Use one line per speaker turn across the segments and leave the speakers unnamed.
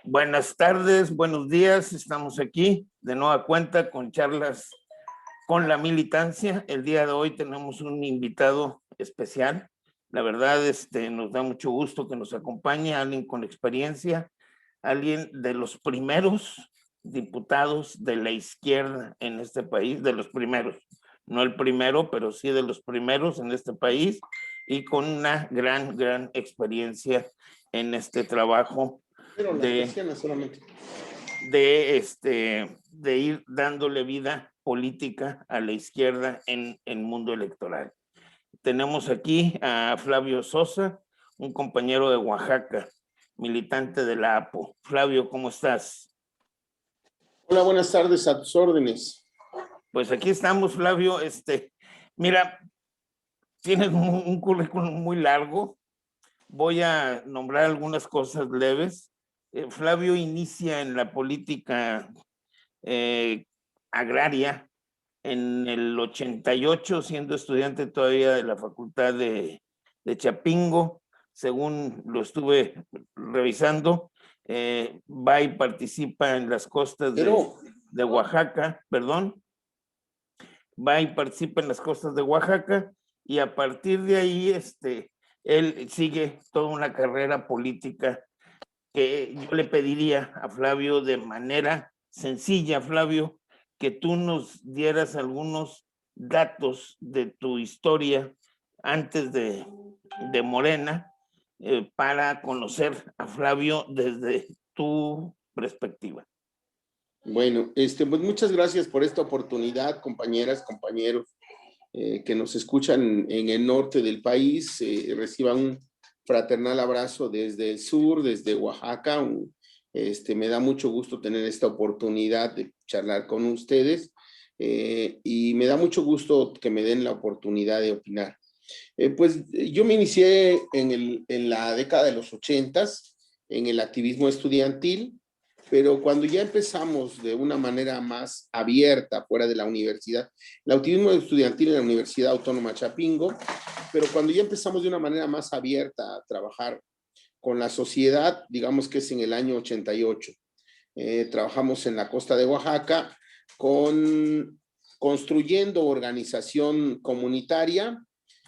Buenas tardes, buenos días. Estamos aquí de nueva cuenta con charlas con la militancia. El día de hoy tenemos un invitado especial. La verdad, nos da mucho gusto que nos acompañe alguien con experiencia, alguien de los primeros diputados de la izquierda en este país, de los primeros, no el primero, pero sí de los primeros en este país, y con una gran experiencia en este trabajo de ir dándole vida política a la izquierda en el mundo electoral. Tenemos aquí a Flavio Sosa, un compañero de Oaxaca, militante de la APO. Flavio, ¿cómo estás?
Hola, buenas tardes, a tus órdenes.
Pues aquí estamos, Flavio. Mira, tienes un currículum muy largo. Voy a nombrar algunas cosas leves. Flavio inicia en la política agraria en el 88, siendo estudiante todavía de la Facultad de Chapingo. Según lo estuve revisando, va y participa en las costas de Oaxaca, va y participa en las costas de Oaxaca, y a partir de ahí él sigue toda una carrera política que yo le pediría a Flavio de manera sencilla, Flavio, que tú nos dieras algunos datos de tu historia antes de Morena, para conocer a Flavio desde tu perspectiva.
Bueno, pues muchas gracias por esta oportunidad, compañeras, compañeros que nos escuchan en el norte del país. Reciban un fraternal abrazo desde el sur, desde Oaxaca. Me da mucho gusto tener esta oportunidad de charlar con ustedes, y me da mucho gusto que me den la oportunidad de opinar. Pues yo me inicié en la década de los 80s en el activismo estudiantil, pero cuando ya empezamos de una manera más abierta fuera de la universidad, el activismo estudiantil en la Universidad Autónoma Chapingo, pero cuando ya empezamos de una manera más abierta a trabajar con la sociedad, digamos que es en el año 88. Trabajamos en la costa de Oaxaca construyendo organización comunitaria,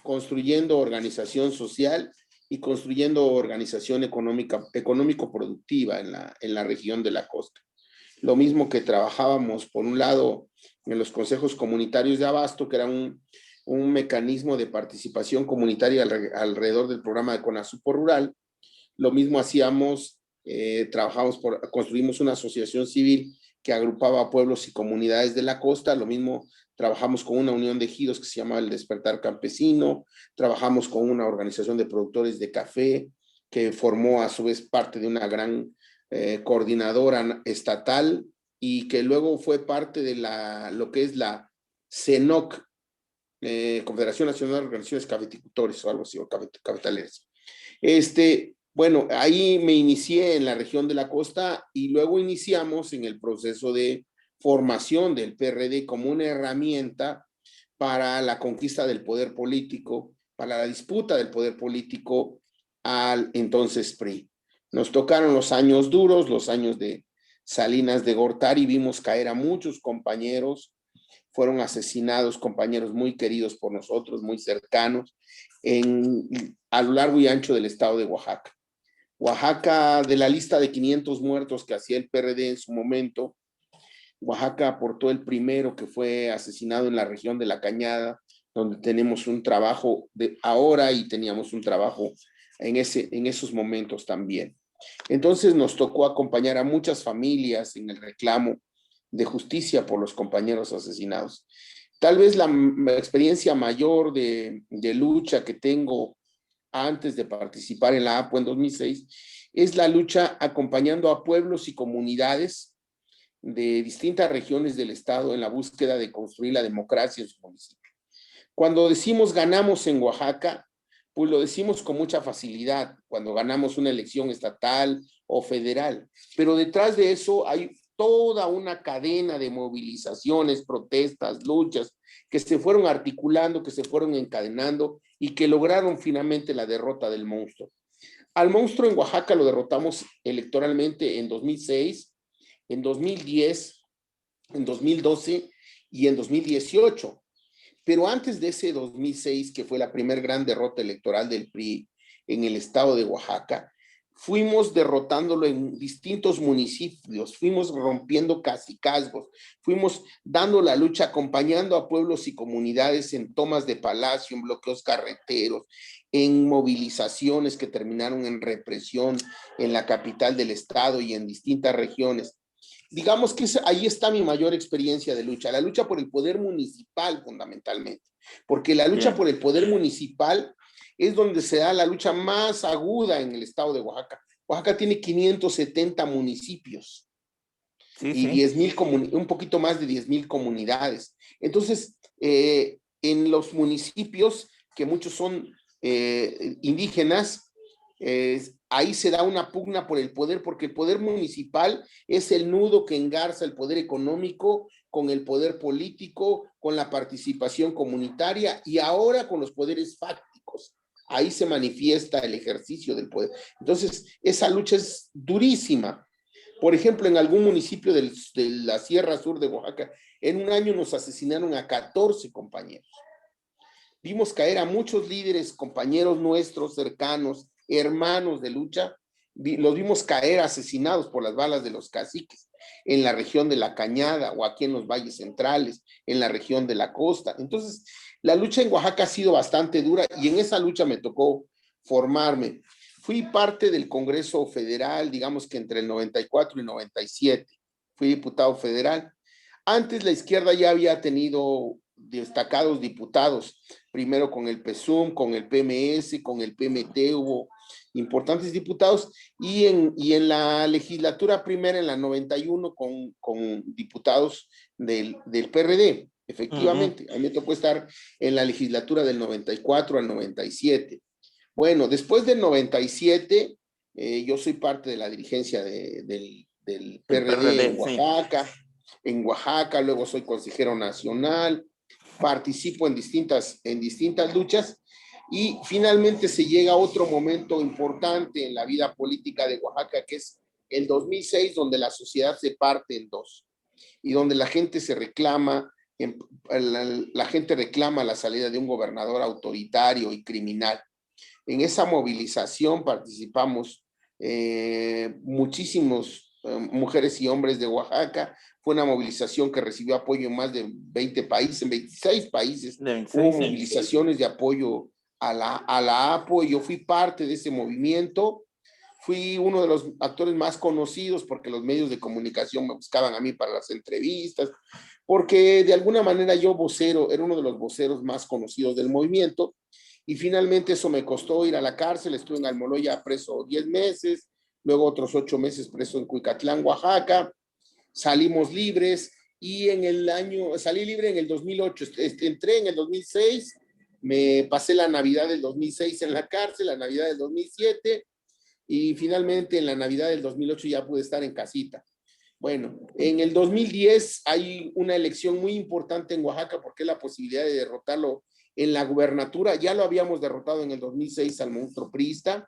construyendo organización social y construyendo organización económico-productiva en la región de la costa. Lo mismo que trabajábamos, por un lado, en los consejos comunitarios de abasto, que era un mecanismo de participación comunitaria alrededor del programa de CONASUPO Rural. Lo mismo hacíamos, construimos una asociación civil que agrupaba a pueblos y comunidades de la costa. Lo mismo trabajamos con una unión de ejidos que se llama el Despertar Campesino, trabajamos con una organización de productores de café que formó a su vez parte de una gran coordinadora estatal, y que luego fue parte de lo que es la CENOC, Confederación Nacional de Organizaciones Cafeticultores o algo así, o cafetaleras. Bueno, ahí me inicié en la región de la costa, y luego iniciamos en el proceso de formación del PRD como una herramienta para la conquista del poder político, para la disputa del poder político al entonces PRI. Nos tocaron los años duros, los años de Salinas de Gortari, vimos caer a muchos compañeros, fueron asesinados compañeros muy queridos por nosotros, muy cercanos, a lo largo y ancho del estado de Oaxaca. Oaxaca, de la lista de 500 muertos que hacía el PRD en su momento, Oaxaca aportó el primero, que fue asesinado en la región de La Cañada, donde tenemos un trabajo de ahora y teníamos un trabajo en esos momentos también. Entonces nos tocó acompañar a muchas familias en el reclamo de justicia por los compañeros asesinados. Tal vez la experiencia mayor de lucha que tengo antes de participar en la APO en 2006, es la lucha acompañando a pueblos y comunidades de distintas regiones del estado en la búsqueda de construir la democracia en su municipio. Cuando decimos ganamos en Oaxaca, pues lo decimos con mucha facilidad, cuando ganamos una elección estatal o federal, pero detrás de eso hay toda una cadena de movilizaciones, protestas, luchas que se fueron articulando, que se fueron encadenando y que lograron finalmente la derrota del monstruo. Al monstruo en Oaxaca lo derrotamos electoralmente en 2006, en 2010, en 2012 y en 2018. Pero antes de ese 2006, que fue la primera gran derrota electoral del PRI en el estado de Oaxaca, fuimos derrotándolo en distintos municipios, fuimos rompiendo cacicazgos, fuimos dando la lucha, acompañando a pueblos y comunidades en tomas de palacio, en bloqueos carreteros, en movilizaciones que terminaron en represión en la capital del estado y en distintas regiones. Digamos que ahí está mi mayor experiencia de lucha, la lucha por el poder municipal fundamentalmente, porque la lucha por el poder municipal es donde se da la lucha más aguda en el estado de Oaxaca. Oaxaca tiene 570 municipios y 10,000 un poquito más de 10,000 comunidades. Entonces, en los municipios, que muchos son indígenas, ahí se da una pugna por el poder, porque el poder municipal es el nudo que engarza el poder económico con el poder político, con la participación comunitaria y ahora con los poderes fácticos. Ahí se manifiesta el ejercicio del poder. Entonces, esa lucha es durísima. Por ejemplo, en algún municipio de la Sierra Sur de Oaxaca, en un año nos asesinaron a 14 compañeros. Vimos caer a muchos líderes, compañeros nuestros cercanos, hermanos de lucha, los vimos caer asesinados por las balas de los caciques en la región de La Cañada o aquí en los valles centrales, en la región de la costa. Entonces, la lucha en Oaxaca ha sido bastante dura y en esa lucha me tocó formarme. Fui parte del Congreso Federal, digamos que entre el 94 y 97. Fui diputado federal. Antes la izquierda ya había tenido destacados diputados, primero con el PSUM, con el PMS, con el PMT, hubo importantes diputados, y en la legislatura primera, en la 91, con diputados del PRD, efectivamente. A mí me tocó estar en la legislatura del 94 al 97. Bueno, después del 97, yo soy parte de la dirigencia del PRD en Oaxaca. En Oaxaca, luego soy consejero nacional, participo en distintas luchas y finalmente se llega a otro momento importante en la vida política de Oaxaca, que es el 2006, donde la sociedad se parte en dos y donde la gente se reclama, la gente reclama la salida de un gobernador autoritario y criminal. En esa movilización participamos muchísimos mujeres y hombres de Oaxaca. Fue una movilización que recibió apoyo en más de 20 países, en 26 países. Hubo movilizaciones de apoyo a la APO y yo fui parte de ese movimiento. Fui uno de los actores más conocidos porque los medios de comunicación me buscaban a mí para las entrevistas, porque de alguna manera yo era uno de los voceros más conocidos del movimiento. Y finalmente eso me costó ir a la cárcel. Estuve en Almoloya preso 10 meses, luego otros 8 meses preso en Cuicatlán, Oaxaca. Salimos libres y salí libre en el 2008, entré en el 2006, me pasé la Navidad del 2006 en la cárcel, la Navidad del 2007 y finalmente en la Navidad del 2008 ya pude estar en casita. Bueno, en el 2010 hay una elección muy importante en Oaxaca porque es la posibilidad de derrotarlo en la gubernatura. Ya lo habíamos derrotado en el 2006 al monstruo priista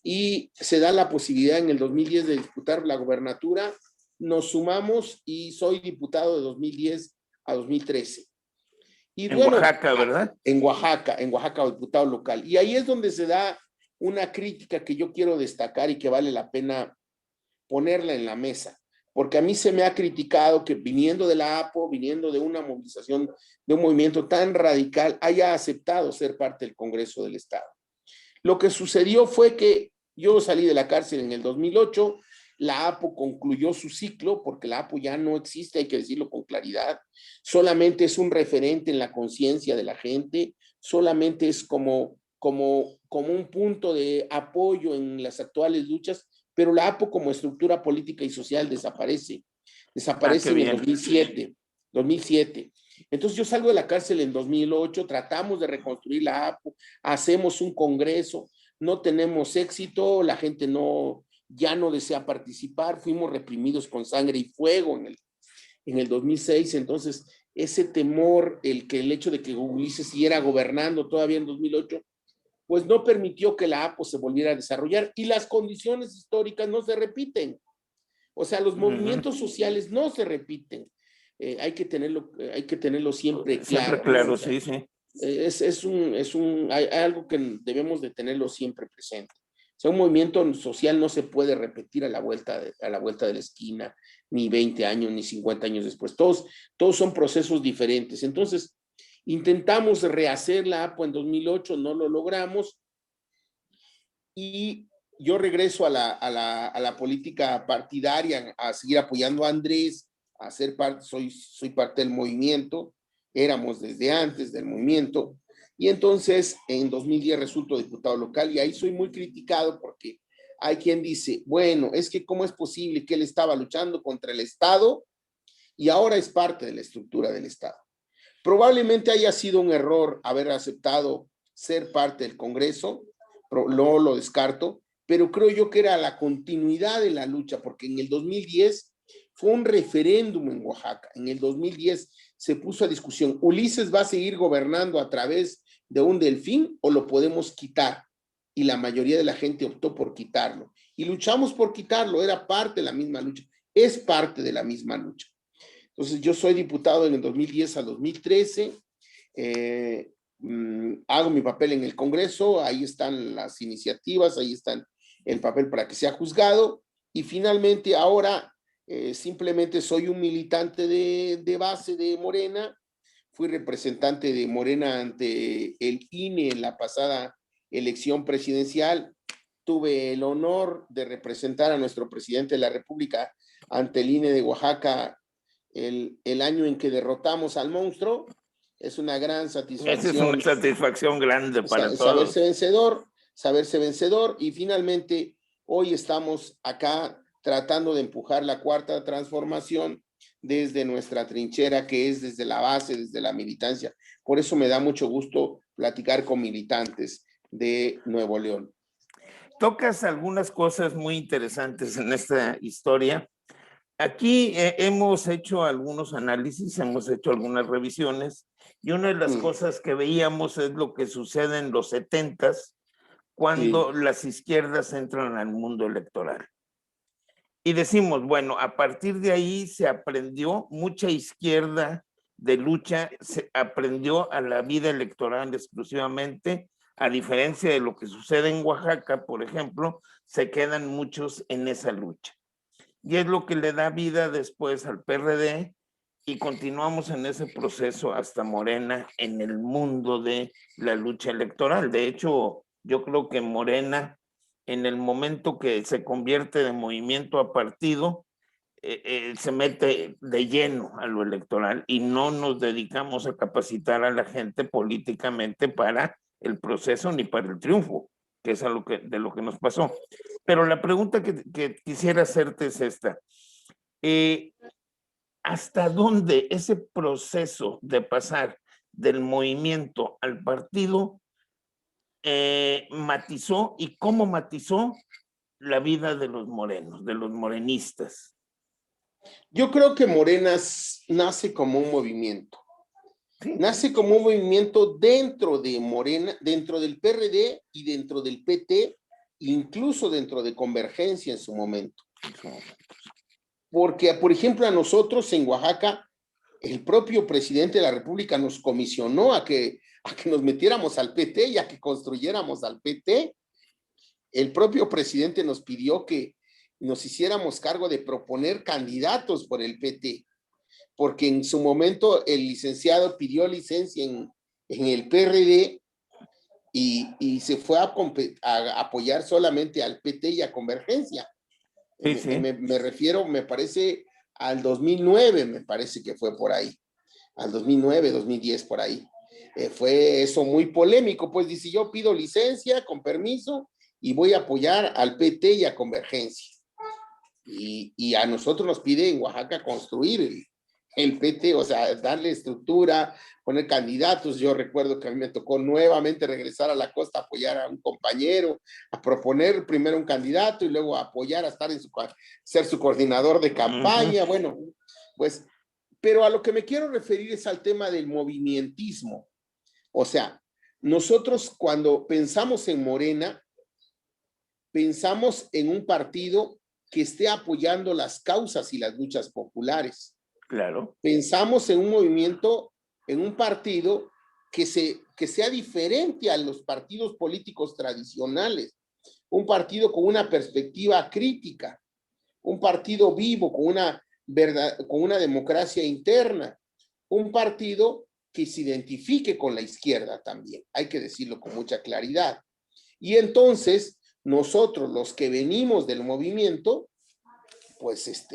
y se da la posibilidad en el 2010 de disputar la gubernatura. Nos sumamos y soy diputado de 2010 a 2013. Y
en Oaxaca, ¿verdad?
En Oaxaca, diputado local. Y ahí es donde se da una crítica que yo quiero destacar y que vale la pena ponerla en la mesa. Porque a mí se me ha criticado que viniendo de la APO, viniendo de una movilización, de un movimiento tan radical, haya aceptado ser parte del Congreso del Estado. Lo que sucedió fue que yo salí de la cárcel en el 2008, la APO concluyó su ciclo, porque la APO ya no existe, hay que decirlo con claridad, solamente es un referente en la conciencia de la gente, solamente es como un punto de apoyo en las actuales luchas, pero la APO como estructura política y social desaparece en el 2007. Entonces yo salgo de la cárcel en 2008, tratamos de reconstruir la APO, hacemos un congreso, no tenemos éxito, la gente ya no desea participar, fuimos reprimidos con sangre y fuego en el 2006, entonces ese temor, el hecho de que Ulises siguiera gobernando todavía en 2008, pues no permitió que la APO se volviera a desarrollar y las condiciones históricas no se repiten. O sea, los movimientos sociales no se repiten. Hay que tenerlo siempre claro.
Siempre claro,
O sea,
sí, sí.
Hay algo que debemos de tenerlo siempre presente. O sea, un movimiento social no se puede repetir a la vuelta de la esquina, ni 20 años, ni 50 años después. Todos son procesos diferentes. Entonces, intentamos rehacer la APO en 2008, no lo logramos. Y yo regreso a la política partidaria, a seguir apoyando a Andrés, a ser parte, soy parte del movimiento, éramos desde antes del movimiento, y entonces en 2010 resulto diputado local y ahí soy muy criticado porque hay quien dice, bueno, es que cómo es posible que él estaba luchando contra el Estado y ahora es parte de la estructura del Estado. Probablemente haya sido un error haber aceptado ser parte del Congreso, no lo descarto, pero creo yo que era la continuidad de la lucha, porque en el 2010 fue un referéndum en Oaxaca. En el 2010 se puso a discusión, ¿Ulises va a seguir gobernando a través de un delfín o lo podemos quitar? Y la mayoría de la gente optó por quitarlo. Y luchamos por quitarlo, era parte de la misma lucha, es parte de la misma lucha. Entonces yo soy diputado en el 2010 al 2013, hago mi papel en el Congreso, ahí están las iniciativas, ahí están el papel para que sea juzgado, y finalmente ahora simplemente soy un militante de base de Morena, fui representante de Morena ante el INE en la pasada elección presidencial, tuve el honor de representar a nuestro presidente de la República ante el INE de Oaxaca el año en que derrotamos al monstruo. Es una gran satisfacción.
Esa es una satisfacción grande para todos.
Saberse vencedor, y finalmente hoy estamos acá tratando de empujar la cuarta transformación desde nuestra trinchera, que es desde la base, desde la militancia. Por eso me da mucho gusto platicar con militantes de Nuevo León.
Tocas algunas cosas muy interesantes en esta historia. Aquí hemos hecho algunos análisis, hemos hecho algunas revisiones, y una de las cosas que veíamos es lo que sucede en los 70s, cuando las izquierdas entran al mundo electoral. Y decimos, bueno, a partir de ahí se aprendió, mucha izquierda de lucha se aprendió a la vida electoral exclusivamente, a diferencia de lo que sucede en Oaxaca, por ejemplo, se quedan muchos en esa lucha. Y es lo que le da vida después al PRD, y continuamos en ese proceso hasta Morena en el mundo de la lucha electoral. De hecho, yo creo que Morena, en el momento que se convierte de movimiento a partido, se mete de lleno a lo electoral y no nos dedicamos a capacitar a la gente políticamente para el proceso ni para el triunfo, que es de lo que nos pasó. Pero la pregunta que quisiera hacerte es esta. ¿Hasta dónde ese proceso de pasar del movimiento al partido matizó, y cómo matizó la vida de los morenos, de los morenistas?
Yo creo que Morena nace como un movimiento. Sí. Nace como un movimiento dentro de Morena, dentro del PRD y dentro del PT, incluso dentro de Convergencia en su momento. Porque, por ejemplo, a nosotros en Oaxaca, el propio presidente de la República nos comisionó a que nos metiéramos al PT y a que construyéramos al PT. El propio presidente nos pidió que nos hiciéramos cargo de proponer candidatos por el PT, porque en su momento el licenciado pidió licencia en el PRD y se fue a apoyar solamente al PT y a Convergencia. Sí, sí. Me refiero, me parece, al 2009, me parece que fue por ahí, al 2009, 2010, por ahí. Fue eso muy polémico, pues dice, yo pido licencia con permiso y voy a apoyar al PT y a Convergencia. Y a nosotros nos pide en Oaxaca construir el PT, o sea, darle estructura, poner candidatos. Yo recuerdo que a mí me tocó nuevamente regresar a la costa, apoyar a un compañero, a proponer primero un candidato y luego a apoyar, a estar ser su coordinador de campaña. Bueno, pues, pero a lo que me quiero referir es al tema del movimientismo. O sea, nosotros cuando pensamos en Morena, pensamos en un partido que esté apoyando las causas y las luchas populares.
Claro.
Pensamos en un movimiento, en un partido que sea diferente a los partidos políticos tradicionales, un partido con una perspectiva crítica, un partido vivo, con una democracia interna, un partido que se identifique con la izquierda también, hay que decirlo con mucha claridad. Y entonces, nosotros, los que venimos del movimiento, pues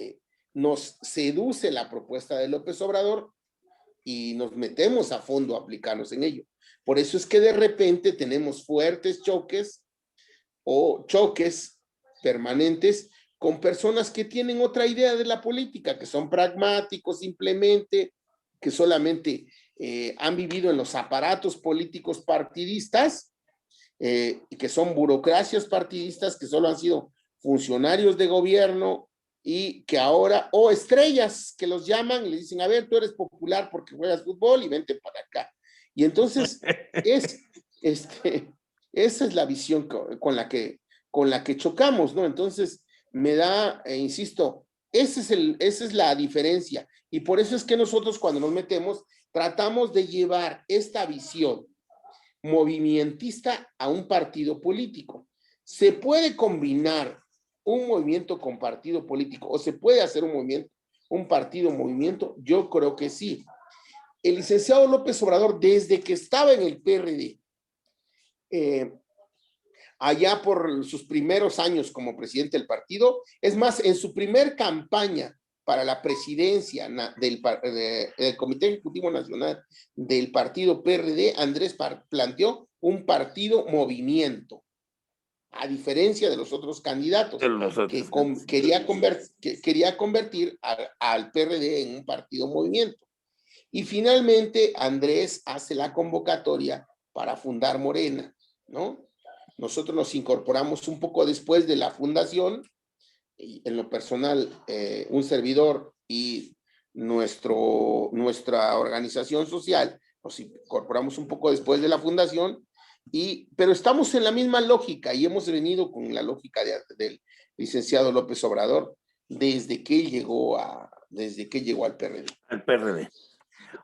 nos seduce la propuesta de López Obrador y nos metemos a fondo a aplicarnos en ello. Por eso es que de repente tenemos fuertes choques o choques permanentes con personas que tienen otra idea de la política, que son pragmáticos simplemente, que solamente han vivido en los aparatos políticos partidistas, y que son burocracias partidistas, que solo han sido funcionarios de gobierno y que ahora, o estrellas, que los llaman y le dicen, a ver, tú eres popular porque juegas fútbol y vente para acá. Y entonces, esa es la visión con la que chocamos, ¿no? Entonces, me da, insisto, esa es la diferencia. Y por eso es que nosotros cuando nos metemos, tratamos de llevar esta visión movimentista a un partido político. Se puede combinar un movimiento con partido político o se puede hacer un partido movimiento, yo creo que sí. El licenciado López Obrador, desde que estaba en el PRD, allá por sus primeros años como presidente del partido, es más, en su primer campaña para la presidencia del Comité Ejecutivo Nacional del partido PRD, Andrés planteó un partido movimiento, a diferencia de los otros candidatos, que quería convertir al PRD en un partido movimiento. Y finalmente Andrés hace la convocatoria para fundar Morena, ¿no? Nosotros nos incorporamos un poco después de la fundación, y en lo personal, un servidor y nuestra organización social, nos incorporamos un poco después de la fundación, pero estamos en la misma lógica y hemos venido con la lógica del licenciado López Obrador desde que llegó al PRD.
Al PRD.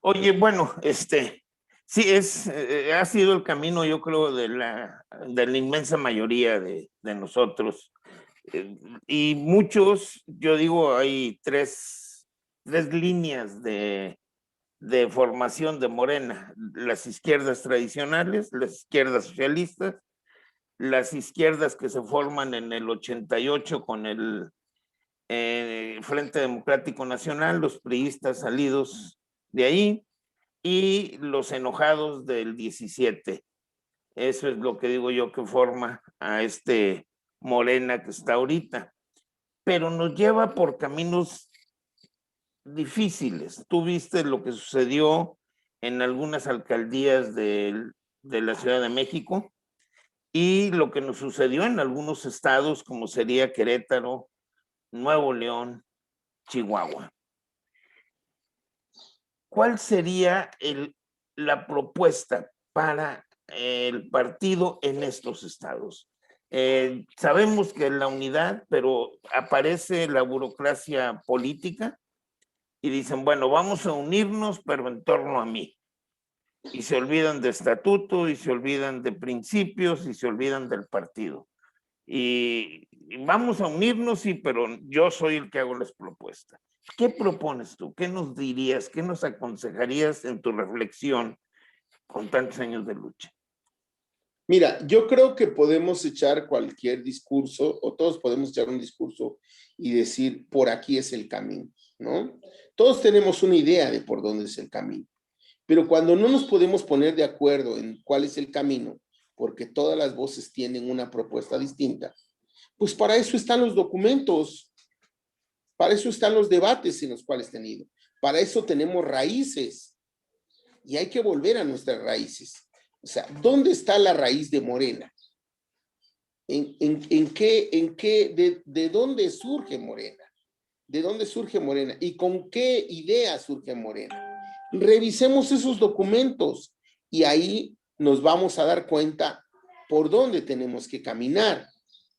Oye, bueno, sí, ha sido el camino, yo creo, de la inmensa mayoría de nosotros. Y muchos, yo digo, hay tres líneas de formación de Morena: las izquierdas tradicionales, las izquierdas socialistas, las izquierdas que se forman en el 88 con el Frente Democrático Nacional, los priistas salidos de ahí, y los enojados del 17. Eso es lo que digo yo que forma a Morena que está ahorita. Pero nos lleva por caminos difíciles. Tú viste lo que sucedió en algunas alcaldías de la Ciudad de México y lo que nos sucedió en algunos estados como sería Querétaro, Nuevo León, Chihuahua. ¿Cuál sería la propuesta para el partido en estos estados? Sabemos que es la unidad, pero aparece la burocracia política y dicen, bueno, vamos a unirnos, pero en torno a mí. Y se olvidan de estatuto, y se olvidan de principios, y se olvidan del partido. Y vamos a unirnos, sí, pero yo soy el que hago las propuestas. ¿Qué propones tú? ¿Qué nos dirías? ¿Qué nos aconsejarías en tu reflexión con tantos años de lucha?
Mira, yo creo que podemos echar cualquier discurso, o todos podemos echar un discurso y decir, por aquí es el camino, ¿no? Todos tenemos una idea de por dónde es el camino, pero cuando no nos podemos poner de acuerdo en cuál es el camino, porque todas las voces tienen una propuesta distinta, pues para eso están los documentos, para eso están los debates en los cuales tenido, para eso tenemos raíces y hay que volver a nuestras raíces. O sea, ¿dónde está la raíz de Morena? ¿De dónde surge Morena? ¿De dónde surge Morena? ¿Y con qué idea surge Morena? Revisemos esos documentos y ahí nos vamos a dar cuenta por dónde tenemos que caminar.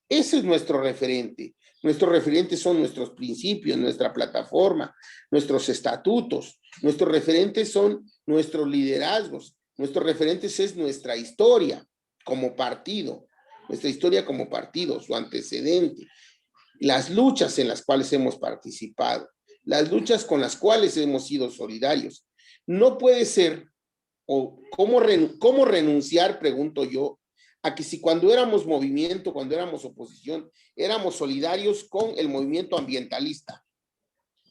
Ese es nuestro referente. Nuestros referentes son nuestros principios, nuestra plataforma, nuestros estatutos. Nuestros referentes son nuestros liderazgos. Nuestros referentes es nuestra historia como partido, nuestra historia como partido, su antecedente, las luchas en las cuales hemos participado, las luchas con las cuales hemos sido solidarios. No puede ser, o cómo renunciar, pregunto yo, a que si cuando éramos movimiento, cuando éramos oposición, éramos solidarios con el movimiento ambientalista.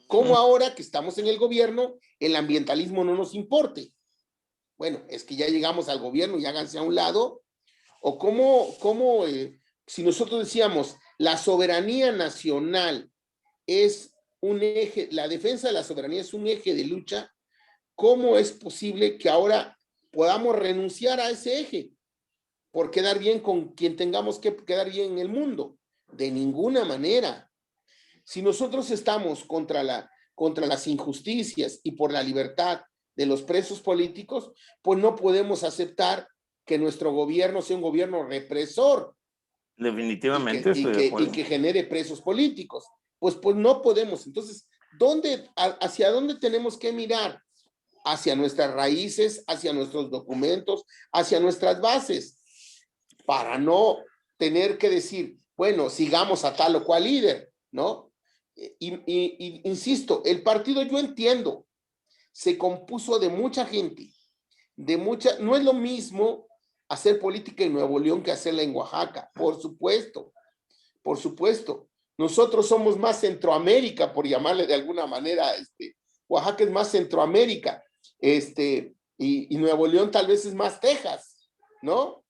¿Cómo ahora que estamos en el gobierno, el ambientalismo no nos importe? Bueno, es que ya llegamos al gobierno y háganse a un lado. O si nosotros decíamos, la soberanía nacional es un eje, la defensa de la soberanía es un eje de lucha, ¿cómo es posible que ahora podamos renunciar a ese eje por quedar bien con quien tengamos que quedar bien en el mundo? De ninguna manera. Si nosotros estamos contra las injusticias y por la libertad de los presos políticos, pues no podemos aceptar que nuestro gobierno sea un gobierno represor.
Definitivamente estoy de acuerdo.
Y que genere presos políticos. Pues no podemos. Entonces, ¿hacia dónde tenemos que mirar? Hacia nuestras raíces, hacia nuestros documentos, hacia nuestras bases, para no tener que decir, bueno, sigamos a tal o cual líder, ¿no? Insisto, el partido, yo entiendo, se compuso de mucha gente, no es lo mismo hacer política en Nuevo León que hacerla en Oaxaca, por supuesto. Nosotros somos más Centroamérica, por llamarle de alguna manera, Oaxaca es más Centroamérica, y Nuevo León tal vez es más Texas, ¿no?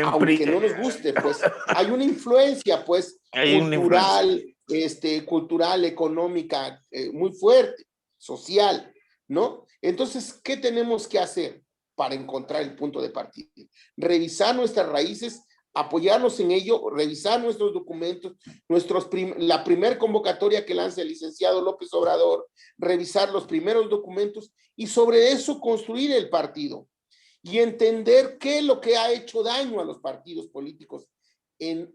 Aunque no nos guste, pues hay una influencia, pues, cultural, económica, muy fuerte, social, ¿no? Entonces, ¿qué tenemos que hacer para encontrar el punto de partida? Revisar nuestras raíces, apoyarnos en ello, revisar nuestros documentos, la primer convocatoria que lanza el licenciado López Obrador, revisar los primeros documentos y sobre eso construir el partido y entender qué es lo que ha hecho daño a los partidos políticos,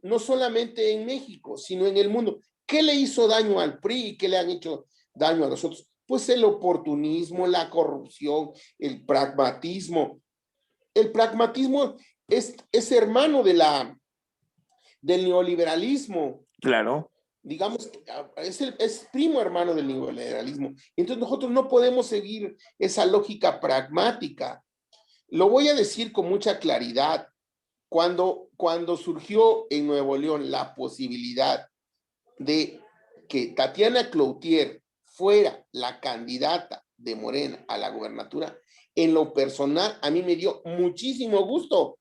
no solamente en México, sino en el mundo. ¿Qué le hizo daño al PRI y qué le han hecho daño a nosotros? Pues el oportunismo, la corrupción, el pragmatismo. El pragmatismo es hermano del neoliberalismo.
Claro.
Digamos, es primo hermano del neoliberalismo. Entonces nosotros no podemos seguir esa lógica pragmática. Lo voy a decir con mucha claridad. Cuando surgió en Nuevo León la posibilidad de que Tatiana Cloutier fuera la candidata de Morena a la gubernatura, en lo personal a mí me dio muchísimo gusto.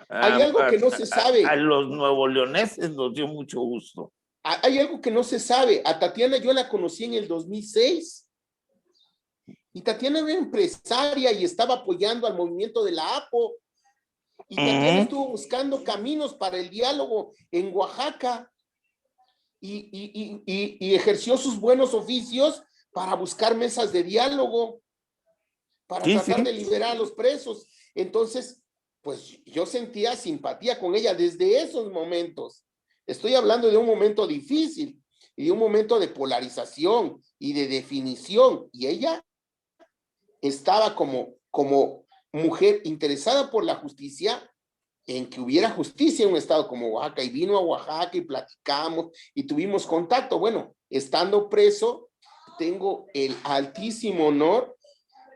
Hay algo que no se sabe.
A los nuevoleoneses nos dio mucho gusto.
Hay algo que no se sabe. A Tatiana yo la conocí en el 2006. Y Tatiana era empresaria y estaba apoyando al movimiento de la APO. Y Tatiana estuvo buscando caminos para el diálogo en Oaxaca y ejerció sus buenos oficios para buscar mesas de diálogo, para tratar de liberar a los presos. Entonces, pues yo sentía simpatía con ella desde esos momentos. Estoy hablando de un momento difícil y de un momento de polarización y de definición. Y ella estaba como mujer interesada por la justicia, en que hubiera justicia en un estado como Oaxaca, y vino a Oaxaca y platicamos y tuvimos contacto. Bueno, estando preso, tengo el altísimo honor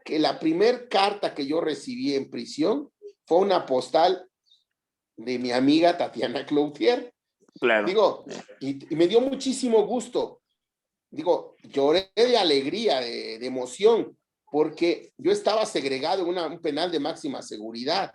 que la primer carta que yo recibí en prisión fue una postal de mi amiga Tatiana Cloutier.
Claro.
Digo, y me dio muchísimo gusto. Digo, lloré de alegría, de emoción, porque yo estaba segregado en un penal de máxima seguridad.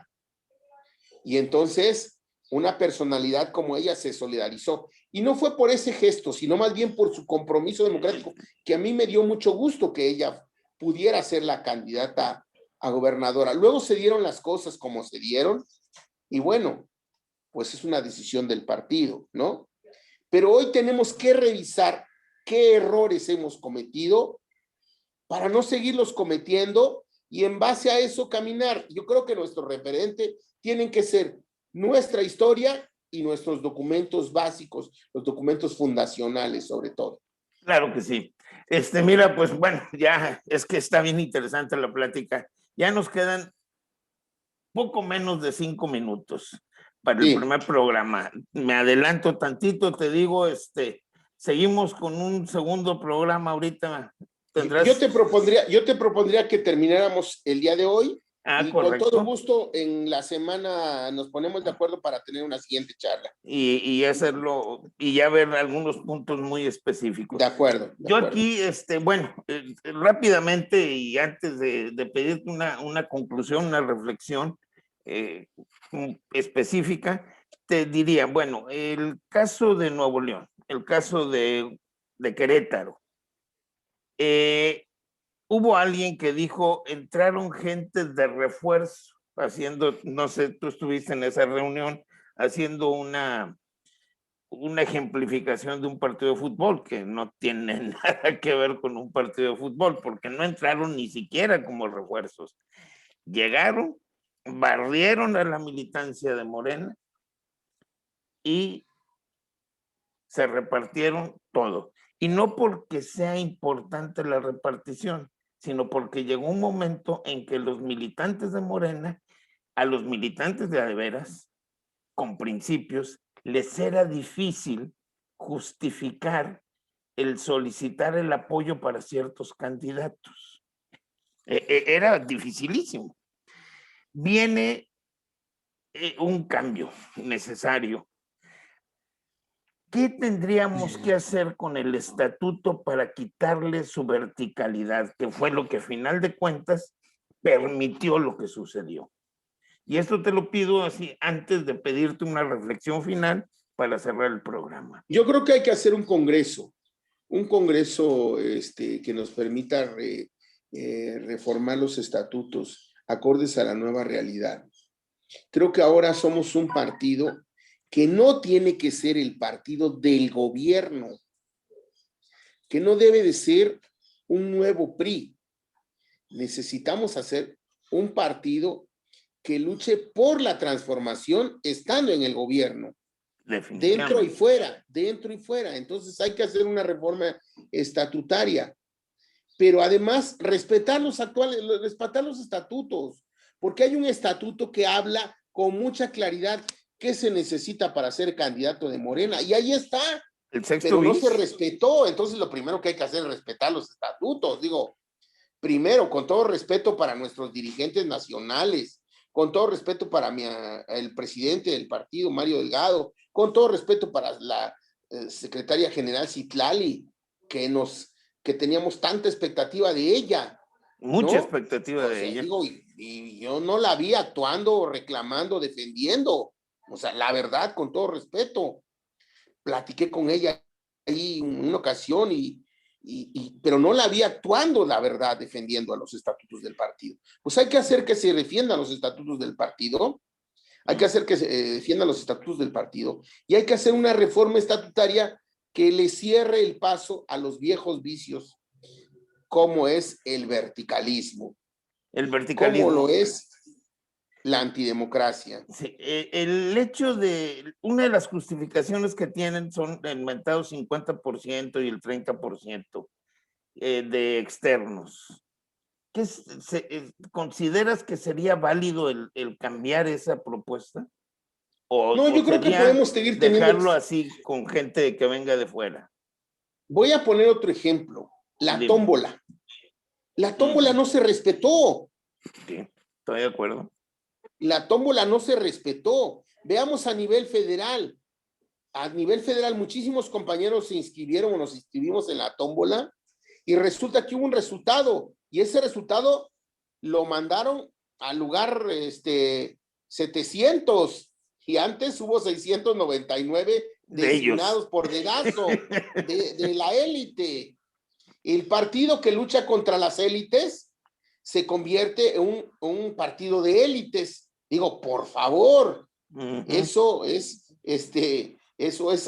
Y entonces una personalidad como ella se solidarizó. Y no fue por ese gesto, sino más bien por su compromiso democrático, que a mí me dio mucho gusto que ella pudiera ser la candidata a gobernadora. Luego se dieron las cosas como se dieron, y bueno, pues es una decisión del partido, ¿no? Pero hoy tenemos que revisar qué errores hemos cometido para no seguirlos cometiendo y en base a eso caminar. Yo creo que nuestro referente tienen que ser nuestra historia y nuestros documentos básicos, los documentos fundacionales sobre todo.
Claro que sí. Mira, pues bueno, ya es que está bien interesante la plática. Ya nos quedan poco menos de 5 minutos para el primer programa. Me adelanto tantito, te digo, seguimos con un segundo programa ahorita. ¿Tendrás?
Yo te propondría que termináramos el día de hoy y
correcto.
con todo gusto en la semana nos ponemos de acuerdo para tener una siguiente charla.
Y hacerlo, y ya ver algunos puntos muy específicos.
De acuerdo.
Yo aquí, bueno, rápidamente y antes de pedirte una conclusión, una reflexión específica, te diría, bueno, el caso de Nuevo León, el caso de Querétaro, hubo alguien que dijo, entraron gente de refuerzo, haciendo, no sé, tú estuviste en esa reunión, haciendo una ejemplificación de un partido de fútbol que no tiene nada que ver con un partido de fútbol, porque no entraron ni siquiera como refuerzos. Llegaron, barrieron a la militancia de Morena y se repartieron todo. Y no porque sea importante la repartición, sino porque llegó un momento en que los militantes de Morena, a los militantes de veras, con principios, les era difícil justificar el solicitar el apoyo para ciertos candidatos. Era dificilísimo. Viene un cambio necesario. ¿Qué tendríamos que hacer con el estatuto para quitarle su verticalidad, que fue lo que a final de cuentas permitió lo que sucedió? Y esto te lo pido así antes de pedirte una reflexión final para cerrar el programa.
Yo creo que hay que hacer un congreso que nos permita reformar los estatutos acordes a la nueva realidad. Creo que ahora somos un partido que no tiene que ser el partido del gobierno, que no debe de ser un nuevo PRI. Necesitamos hacer un partido que luche por la transformación estando en el gobierno. Dentro y fuera. Entonces hay que hacer una reforma estatutaria, pero además respetar los estatutos, porque hay un estatuto que habla con mucha claridad qué se necesita para ser candidato de Morena, y ahí está, pero no se respetó. Entonces lo primero que hay que hacer es respetar los estatutos. Digo, primero, con todo respeto para nuestros dirigentes nacionales, con todo respeto para el presidente del partido, Mario Delgado, con todo respeto para la secretaria general Citlali, que teníamos tanta expectativa de ella.
Mucha expectativa de ella.
Digo, y yo no la vi actuando, reclamando, defendiendo. O sea, la verdad, con todo respeto. Platiqué con ella ahí en una ocasión pero no la vi actuando, la verdad, defendiendo a los estatutos del partido. Pues hay que hacer que se defiendan los estatutos del partido, hay que hacer que se defiendan los estatutos del partido, y hay que hacer una reforma estatutaria que le cierre el paso a los viejos vicios, como es el verticalismo. Como lo es la antidemocracia.
Sí, el hecho de, una de las justificaciones que tienen son el mentado 50% y el 30% de externos. ¿Consideras que sería válido el cambiar esa propuesta?
No, yo creo que podemos seguir
dejarlo así con gente que venga de fuera.
Voy a poner otro ejemplo, la tómbola. La tómbola no se respetó.
Sí, estoy de acuerdo.
La tómbola no se respetó. Veamos a nivel federal. A nivel federal, muchísimos compañeros se inscribieron o nos inscribimos en la tómbola y resulta que hubo un resultado, y ese resultado lo mandaron al lugar 700, y antes hubo 699 designados por dedazo de la élite. El partido que lucha contra las élites se convierte en un partido de élites. Digo, por favor, eso es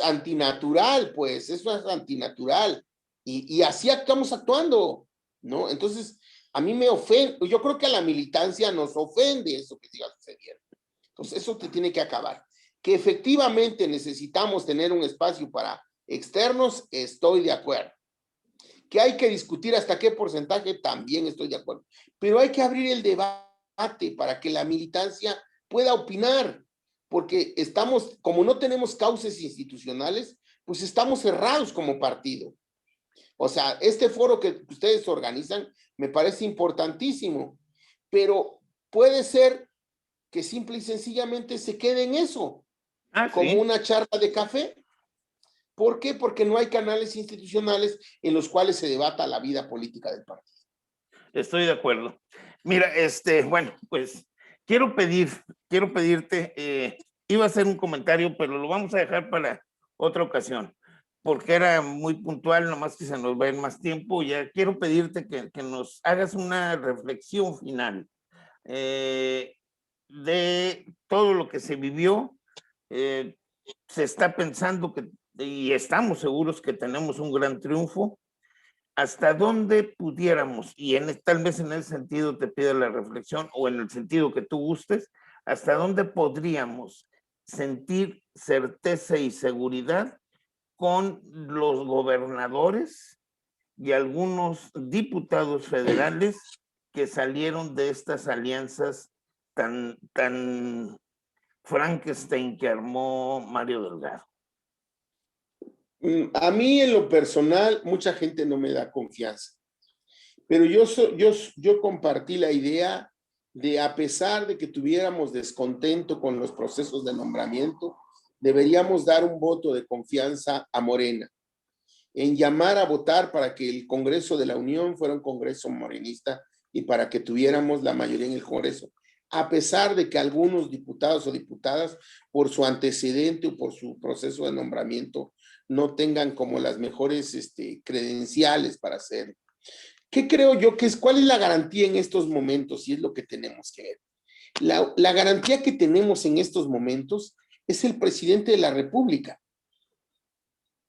antinatural, pues, eso es antinatural. Y así estamos actuando, ¿no? Entonces, A mí me ofende, yo creo que a la militancia nos ofende eso que siga sucediendo. Entonces, eso te tiene que acabar. Que efectivamente necesitamos tener un espacio para externos, estoy de acuerdo. Que hay que discutir hasta qué porcentaje, también estoy de acuerdo. Pero hay que abrir el debate para que la militancia pueda opinar, porque estamos, como no tenemos cauces institucionales, pues estamos cerrados como partido. O sea, este foro que ustedes organizan me parece importantísimo, pero puede ser que simple y sencillamente se quede en eso, como
sí.
una charla de café. ¿Por qué? Porque no hay canales institucionales en los cuales se debata la vida política del partido.
Estoy de acuerdo. Mira, bueno, pues quiero pedirte, iba a hacer un comentario, pero lo vamos a dejar para otra ocasión, porque era muy puntual, nomás que se nos va a ir más tiempo. Ya quiero pedirte que nos hagas una reflexión final de todo lo que se vivió. Se está pensando que, y estamos seguros que tenemos un gran triunfo. ¿Hasta dónde pudiéramos, y tal vez en ese sentido te pido la reflexión, o en el sentido que tú gustes, hasta dónde podríamos sentir certeza y seguridad con los gobernadores y algunos diputados federales que salieron de estas alianzas tan Frankenstein que armó Mario Delgado?
A mí en lo personal, mucha gente no me da confianza, pero yo compartí la idea de, a pesar de que tuviéramos descontento con los procesos de nombramiento, deberíamos dar un voto de confianza a Morena, en llamar a votar para que el Congreso de la Unión fuera un Congreso morenista y para que tuviéramos la mayoría en el Congreso, a pesar de que algunos diputados o diputadas, por su antecedente o por su proceso de nombramiento, no tengan como las mejores credenciales para hacerlo. ¿Qué creo yo que es? ¿Cuál es la garantía en estos momentos? Y es lo que tenemos que ver. La garantía que tenemos en estos momentos es el presidente de la República.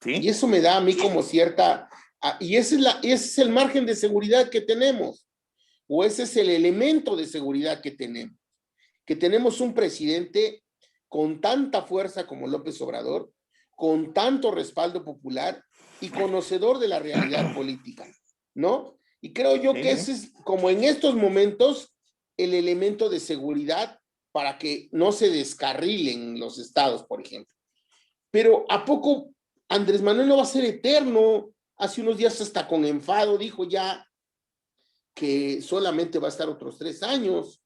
¿Sí?
Y eso me da a mí como cierta, y ese es el margen de seguridad que tenemos, o ese es el elemento de seguridad que tenemos un presidente con tanta fuerza como López Obrador, con tanto respaldo popular y conocedor de la realidad política, ¿no? Y creo yo que ese es, como en estos momentos, el elemento de seguridad para que no se descarrilen los estados, por ejemplo. Pero ¿a poco Andrés Manuel no va a ser eterno? Hace unos días hasta con enfado dijo ya que solamente va a estar otros 3 años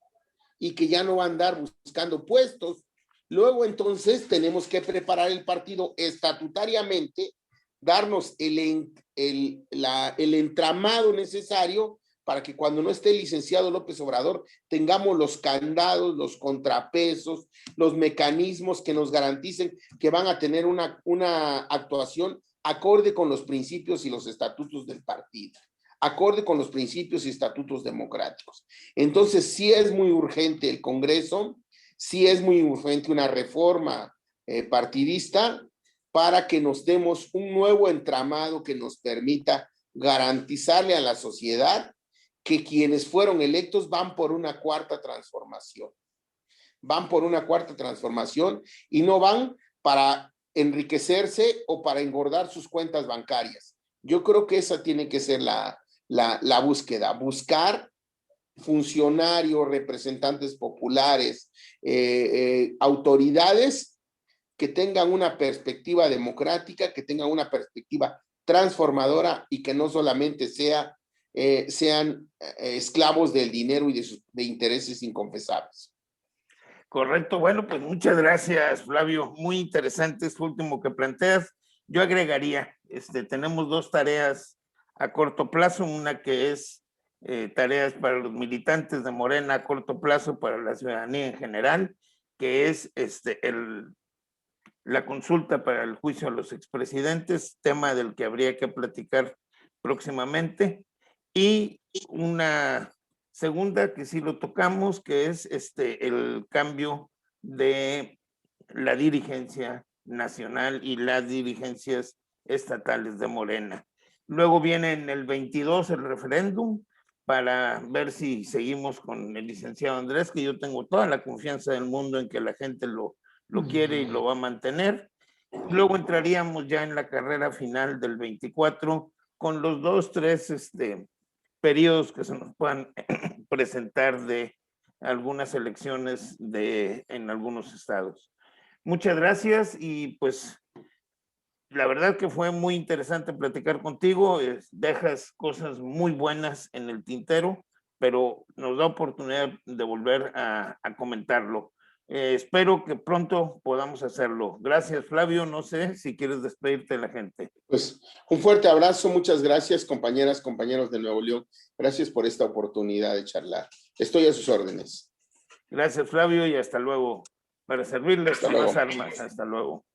y que ya no va a andar buscando puestos. Luego entonces tenemos que preparar el partido estatutariamente, darnos el entramado necesario para que cuando no esté el licenciado López Obrador tengamos los candados, los contrapesos, los mecanismos que nos garanticen que van a tener una actuación acorde con los principios y los estatutos del partido, acorde con los principios y estatutos democráticos. Entonces, sí es muy urgente el Congreso, sí es muy urgente una reforma partidista para que nos demos un nuevo entramado que nos permita garantizarle a la sociedad que quienes fueron electos van por una cuarta transformación. Van por una cuarta transformación y no van para enriquecerse o para engordar sus cuentas bancarias. Yo creo que esa tiene que ser la búsqueda, buscar funcionarios, representantes populares, autoridades que tengan una perspectiva democrática, que tengan una perspectiva transformadora y que no solamente sean esclavos del dinero y de intereses inconfesables.
Correcto. Bueno, pues muchas gracias, Flavio. Muy interesante esto último que planteas. Yo agregaría, tenemos 2 tareas a corto plazo, una que es tareas para los militantes de Morena a corto plazo, para la ciudadanía en general, que es la consulta para el juicio a los expresidentes, tema del que habría que platicar próximamente, y una segunda que sí lo tocamos, que es el cambio de la dirigencia nacional y las dirigencias estatales de Morena. Luego viene en el 22 el referéndum para ver si seguimos con el licenciado Andrés, que yo tengo toda la confianza del mundo en que la gente lo quiere y lo va a mantener. Luego entraríamos ya en la carrera final del 24 con los 2, 3 periodos que se nos puedan presentar de algunas elecciones en algunos estados. Muchas gracias y pues la verdad que fue muy interesante platicar contigo. Dejas cosas muy buenas en el tintero, pero nos da oportunidad de volver a comentarlo. Espero que pronto podamos hacerlo. Gracias, Flavio. No sé si quieres despedirte de la gente.
Pues un fuerte abrazo, muchas gracias, compañeras, compañeros de Nuevo León. Gracias por esta oportunidad de charlar. Estoy a sus órdenes.
Gracias, Flavio, y hasta luego. Para servirles con más armas. Hasta luego.